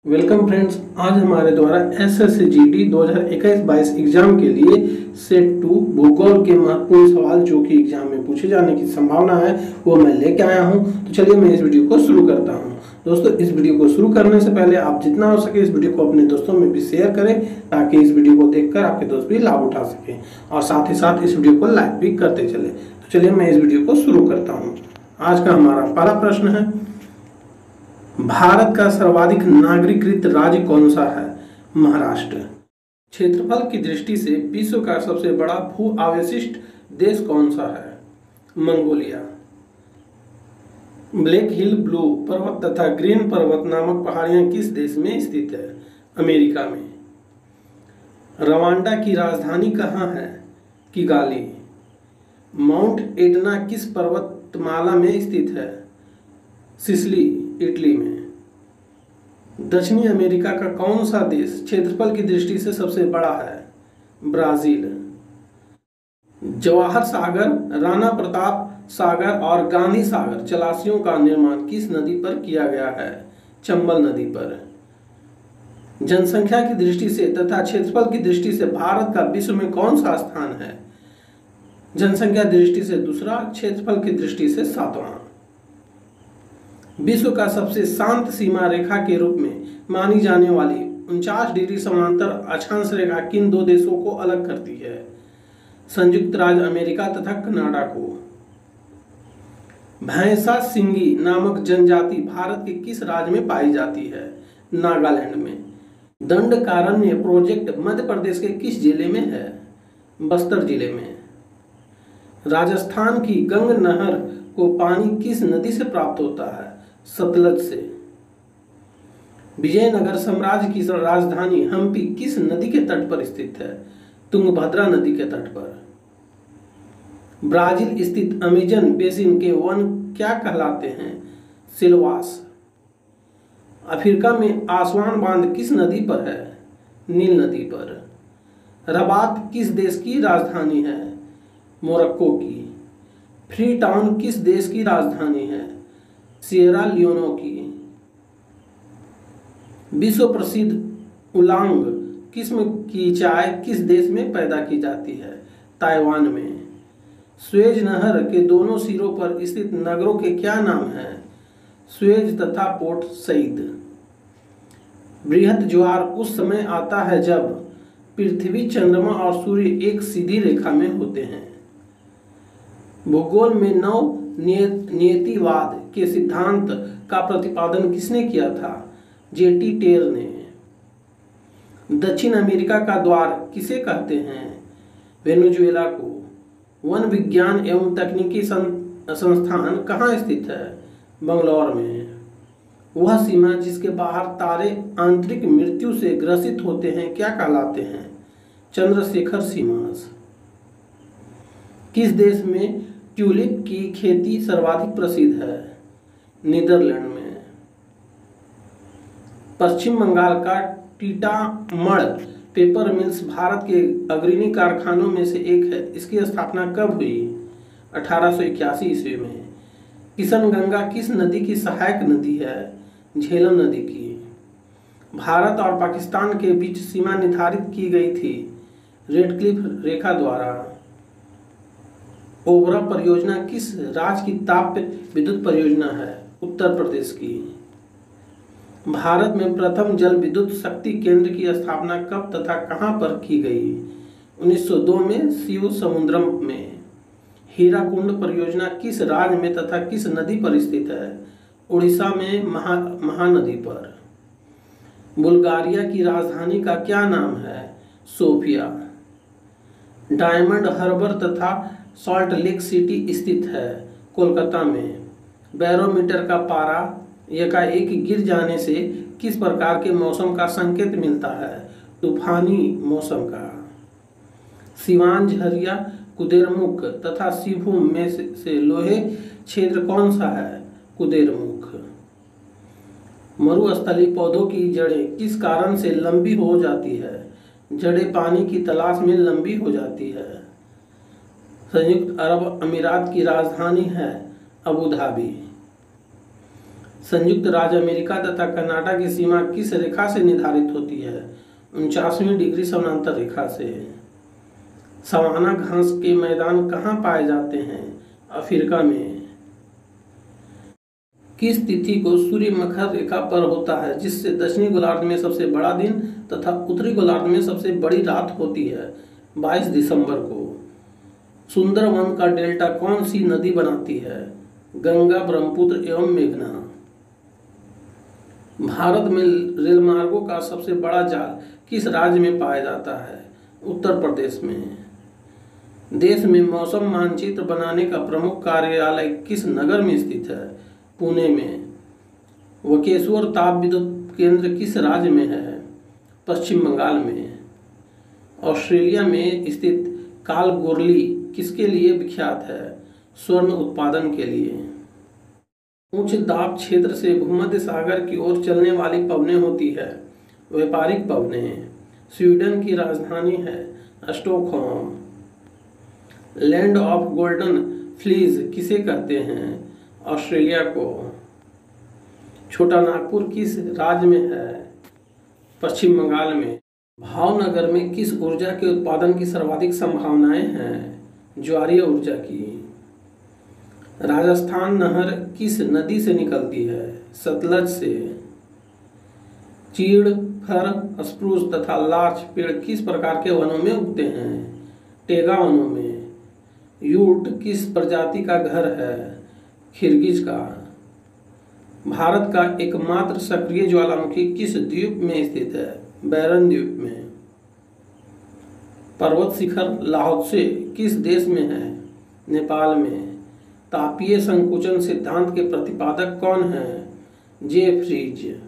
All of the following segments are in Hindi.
वेलकम फ्रेंड्स, आज हमारे द्वारा SSCGD 2021-22 एग्जाम के लिए सेट 2 भूगोल के महत्वपूर्ण सवाल जो कि एग्जाम में पूछे जाने की संभावना है वो मैं लेके आया हूं। तो चलिए मैं इस वीडियो को शुरू करता हूं। दोस्तों, इस वीडियो को शुरू करने से पहले आप जितना हो सके इस वीडियो को अपने दोस्तों में भी शेयर करें ताकि इस वीडियो को देखकर आपके दोस्त भी लाभ उठा सकें और साथ ही साथ इस वीडियो को लाइक भी करते चले। तो चलिए मैं इस वीडियो को शुरू करता हूँ। आज का हमारा पहला प्रश्न है, भारत का सर्वाधिक नागरिकृत राज्य कौन सा है? महाराष्ट्र। क्षेत्रफल की दृष्टि से विश्व का सबसे बड़ा भू अवशिष्ट देश कौन सा है? मंगोलिया। ब्लैक हिल ब्लू पर्वत तथा ग्रीन पर्वत नामक पहाड़ियां किस देश में स्थित है? अमेरिका में। रवांडा की राजधानी कहाँ है? किगाली। माउंट एटना किस पर्वतमाला में स्थित है? सिसिली, इटली में। दक्षिणी अमेरिका का कौन सा देश क्षेत्रफल की दृष्टि से सबसे बड़ा है? ब्राजील। जवाहर सागर, राणा प्रताप सागर और गांधी सागर जलाशयों का निर्माण किस नदी पर किया गया है? चंबल नदी पर। जनसंख्या की दृष्टि से तथा क्षेत्रफल की दृष्टि से भारत का विश्व में कौन सा स्थान है? जनसंख्या दृष्टि से दूसरा, क्षेत्रफल की दृष्टि से सातवां। विश्व का सबसे शांत सीमा रेखा के रूप में मानी जाने वाली 49 डिग्री समांतर अक्षांश रेखा किन दो देशों को अलग करती है? संयुक्त राज्य अमेरिका तथा कनाडा को। भैंसा सिंगी नामक जनजाति भारत के किस राज्य में पाई जाती है? नागालैंड में। दंडकारण्य प्रोजेक्ट मध्य प्रदेश के किस जिले में है? बस्तर जिले में। राजस्थान की गंग नहर को पानी किस नदी से प्राप्त होता है? सतलज से। विजयनगर साम्राज्य की राजधानी हम्पी किस नदी के तट पर स्थित है? तुंगभद्रा नदी के तट पर। ब्राजील स्थित अमेजन बेसिन के वन क्या कहलाते हैं? सिल्वास। अफ्रीका में आसवान बांध किस नदी पर है? नील नदी पर। रबात किस देश की राजधानी है? मोरक्को की। फ्री टाउन किस देश की राजधानी है? सिएरा लियोनो की। विश्व प्रसिद्ध उलांग किस्म की चाय किस देश में पैदा की जाती है? ताइवान में। स्वेज नहर के दोनों सिरों पर स्थित नगरों के क्या नाम हैं? स्वेज तथा पोर्ट सईद। बृहत ज्वार उस समय आता है जब पृथ्वी, चंद्रमा और सूर्य एक सीधी रेखा में होते हैं। भूगोल में नव नियतिवाद के सिद्धांत का प्रतिपादन किसने किया था? जेटी टेर ने। दक्षिण अमेरिका का द्वार किसे कहते हैं? वेनेजुएला को। वन विज्ञान एवं तकनीकी संस्थान कहाँ स्थित है? बंगलौर में। वह सीमा जिसके बाहर तारे आंतरिक मृत्यु से ग्रसित होते हैं क्या कहलाते हैं? चंद्रशेखर सीमा। किस देश में ट्यूलिप की खेती सर्वाधिक प्रसिद्ध है? नीदरलैंड में। पश्चिम बंगाल का टीटामढ़ पेपर मिल्स भारत के अग्रणी कारखानों में से एक है। इसकी स्थापना कब हुई? 1881 ईस्वी में। किशनगंगा किस नदी की सहायक नदी है? झेलम नदी की। भारत और पाकिस्तान के बीच सीमा निर्धारित की गई थी रेडक्लिफ रेखा द्वारा। ओबरा परियोजना किस राज्य की ताप विद्युत परियोजना है? उत्तर प्रदेश की। भारत में प्रथम जल विद्युत शक्ति केंद्र की स्थापना कब तथा कहां पर की गई? 1902 में शिव समुद्रम में। हीराकुंड परियोजना किस राज्य में तथा किस नदी पर स्थित है? उड़ीसा में महानदी पर। बुल्गारिया की राजधानी का क्या नाम है? सोफिया। डायमंड हार्बर तथा सॉल्ट लेक सिटी स्थित है कोलकाता में। बैरोमीटर का पारा एकाएक गिर जाने से किस प्रकार के मौसम का संकेत मिलता है? तूफानी मौसम का। सिवान, झरिया, कुदेरमुख तथा सिंहभूम में से लोहे क्षेत्र कौन सा है? कुदेरमुख। मरुस्थलीय पौधों की जड़ें किस कारण से लंबी हो जाती है? जड़ें पानी की तलाश में लंबी हो जाती है। संयुक्त अरब अमीरात की राजधानी है अबू धाबी। संयुक्त राज्य अमेरिका तथा कनाडा की सीमा किस रेखा से निर्धारित होती है? 49वीं डिग्री समानांतर रेखा से। सवाना घास के मैदान कहाँ पाए जाते हैं? अफ्रीका में। किस तिथि को सूर्य मकर रेखा पर होता है जिससे दक्षिणी गोलार्ध में सबसे बड़ा दिन तथा उत्तरी गोलार्ध में सबसे बड़ी रात होती है? 22 दिसंबर को। सुंदरवन का डेल्टा कौन सी नदी बनाती है? गंगा, ब्रह्मपुत्र एवं मेघना। भारत में रेलमार्गों का सबसे बड़ा जाल किस राज्य में पाया जाता है? उत्तर प्रदेश में। देश में मौसम मानचित्र बनाने का प्रमुख कार्यालय किस नगर में स्थित है? पुणे में। वकेश्वर ताप विद्युत केंद्र किस राज्य में है? पश्चिम बंगाल में। ऑस्ट्रेलिया में स्थित कालगोर्ली किसके लिए विख्यात है? स्वर्ण उत्पादन के लिए। उच्च दाब क्षेत्र से भूमध्य सागर की ओर चलने वाली पवनें होती है। व्यापारिक पवनें। स्वीडन की राजधानी है Stockholm. Land of golden fleas किसे कहते हैं? ऑस्ट्रेलिया को। छोटा नागपुर किस राज्य में है? पश्चिम बंगाल में। भावनगर में किस ऊर्जा के उत्पादन की सर्वाधिक संभावनाएं हैं? ज्वारीय ऊर्जा की। राजस्थान नहर किस नदी से निकलती है? सतलज से। चीड़, फर, स्प्रूस तथा लार्च पेड़ किस प्रकार के वनों में उगते हैं? टेगा वनों में। यूट किस प्रजाति का घर है? खिरगिज का। भारत का एकमात्र सक्रिय ज्वालामुखी किस द्वीप में स्थित है? बैरन द्वीप में। पर्वत शिखर लाओत्से किस देश में है? नेपाल में। तापीय संकुचन सिद्धांत के प्रतिपादक कौन हैं? जेफ्रीज।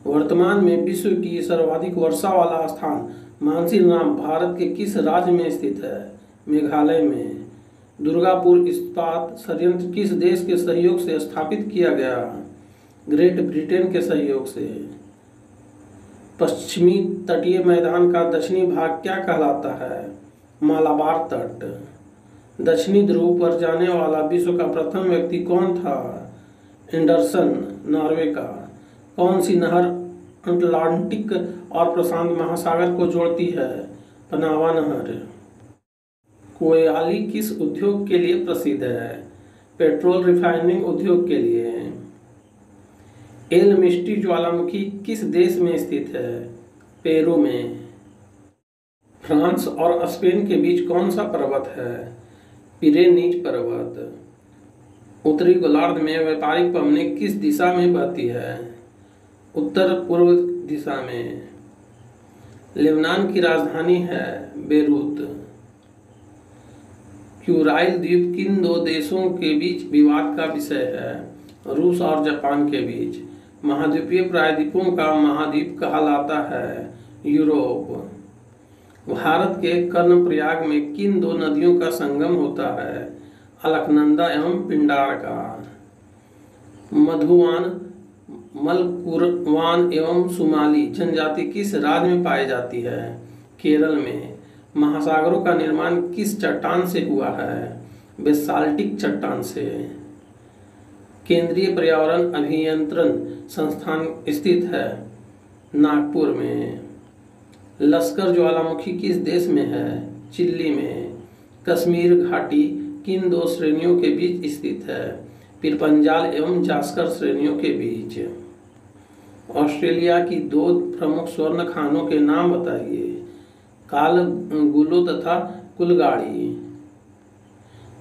वर्तमान में विश्व की सर्वाधिक वर्षा वाला स्थान मानसीराम भारत के किस राज्य में स्थित है? मेघालय में। दुर्गापुर इस्पात संयंत्र किस देश के सहयोग से स्थापित किया गया? ग्रेट ब्रिटेन के सहयोग से। पश्चिमी तटीय मैदान का दक्षिणी भाग क्या कहलाता है? मालाबार तट। दक्षिणी ध्रुव पर जाने वाला विश्व का प्रथम व्यक्ति कौन था? एंडरसन, नॉर्वे का। कौन सी नहर अटलांटिक और प्रशांत महासागर को जोड़ती है? पनामा नहर। कोयली किस उद्योग के लिए प्रसिद्ध है? पेट्रोल रिफाइनिंग उद्योग के लिए। एल मिस्टी ज्वालामुखी किस देश में स्थित है? पेरू में। फ्रांस और स्पेन के बीच कौन सा पर्वत है? पिरेनीज पर्वत। उत्तरी गोलार्ध में व्यापारिक पवनें किस दिशा में बहती है? उत्तर पूर्व दिशा में। लेबनान की राजधानी है बेरूत। क्यूराइल द्वीप किन दो देशों के बीच विवाद का विषय है? रूस और जापान के बीच। महाद्वीपीय प्रायद्वीपों का महाद्वीप कहलाता है यूरोप। भारत के कर्णप्रयाग में किन दो नदियों का संगम होता है? अलकनंदा एवं पिंडार का। मधुवान, मलकुरवान एवं सुमाली जनजाति किस राज्य में पाई जाती है? केरल में। महासागरों का निर्माण किस चट्टान से हुआ है? बेसाल्टिक चट्टान से। केंद्रीय पर्यावरण अभियंत्रण संस्थान स्थित है नागपुर में। लश्कर ज्वालामुखी किस देश में है? चिली में। कश्मीर घाटी किन दो श्रेणियों के बीच स्थित है? पिरपंजाल एवं जास्कर श्रेणियों के बीच। ऑस्ट्रेलिया की दो प्रमुख स्वर्ण खानों के नाम बताइए। कालगुलो तथा कुलगाड़ी।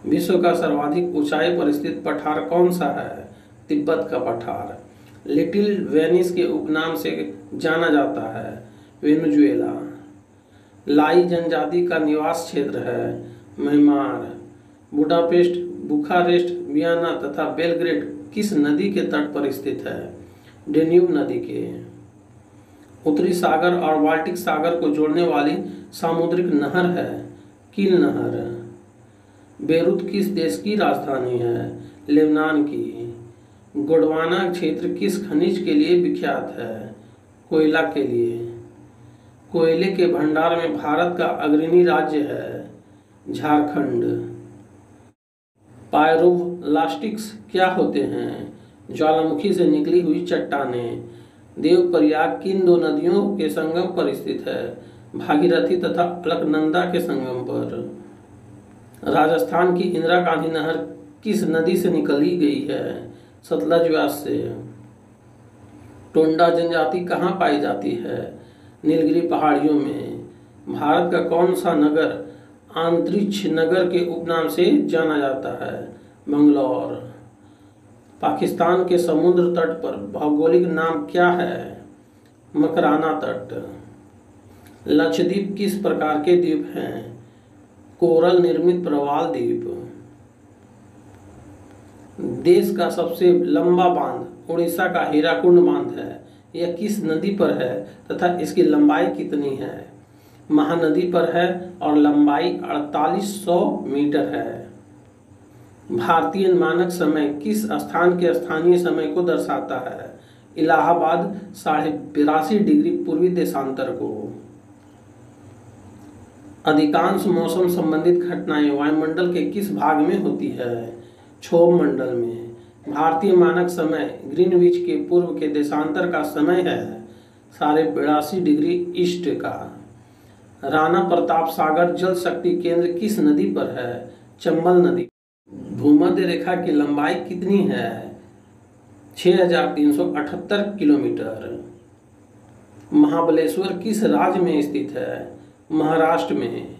विश्व का सर्वाधिक ऊंचाई पर स्थित पठार कौन सा है? तिब्बत का पठार। लिटिल वेनिस के उपनाम से जाना जाता है वेनेजुएला। लाई जनजाति का निवास क्षेत्र है म्यांमार। बुडापेस्ट, बुखारेस्ट, वियना तथा बेलग्रेड किस नदी के तट पर स्थित है? डेन्यूब नदी के। उत्तरी सागर और बाल्टिक सागर को जोड़ने वाली सामुद्रिक नहर है किल नहर। बेरूत किस देश की राजधानी है? लेबनान की। गोंडवाना क्षेत्र किस खनिज के लिए विख्यात है? कोयला के लिए। कोयले के भंडार में भारत का अग्रणी राज्य है झारखंड। पायरोब्लास्टिक्स क्या होते हैं? ज्वालामुखी से निकली हुई चट्टानें। देवप्रयाग किन दो नदियों के संगम पर स्थित है? भागीरथी तथा अलकनंदा के संगम पर। राजस्थान की इंदिरा गांधी नहर किस नदी से निकली गई है? सतलज व्यास से। टोंडा जनजाति कहाँ पाई जाती है? नीलगिरी पहाड़ियों में। भारत का कौन सा नगर अंतरिक्ष नगर के उपनाम से जाना जाता है? बंगलौर। पाकिस्तान के समुद्र तट पर भौगोलिक नाम क्या है? मकराना तट। लक्षद्वीप किस प्रकार के द्वीप हैं? कोरल निर्मित प्रवाल द्वीप। देश का सबसे लंबा बांध उड़ीसा का हीराकुंड बांध है। यह किस नदी पर है तथा इसकी लंबाई कितनी है? महानदी पर है और लंबाई 4800 मीटर है। भारतीय मानक समय किस स्थान के स्थानीय समय को दर्शाता है? इलाहाबाद 82.5 डिग्री पूर्वी देशांतर को। अधिकांश मौसम संबंधित घटनाएं वायुमंडल के किस भाग में होती है? क्षोभ मंडल में। भारतीय मानक समय ग्रीनविच के पूर्व के देशांतर का समय है 82.5 डिग्री ईस्ट का। राणा प्रताप सागर जल शक्ति केंद्र किस नदी पर है? चंबल नदी। भूमध्य रेखा की लंबाई कितनी है? 6378 किलोमीटर। महाबलेश्वर किस राज्य में स्थित है? महाराष्ट्र में।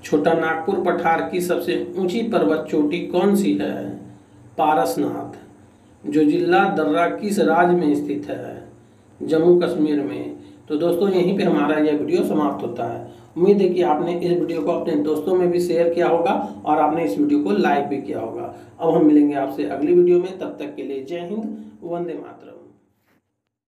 छोटा नागपुर पठार की सबसे ऊंची पर्वत चोटी कौन सी है? पारसनाथ। जो जिला दर्रा किस राज्य में स्थित है? जम्मू कश्मीर में। तो दोस्तों यहीं पे हमारा यह वीडियो समाप्त होता है। उम्मीद है कि आपने इस वीडियो को अपने दोस्तों में भी शेयर किया होगा और आपने इस वीडियो को लाइक भी किया होगा। अब हम मिलेंगे आपसे अगली वीडियो में, तब तक के लिए जय हिंद, वंदे मातरम।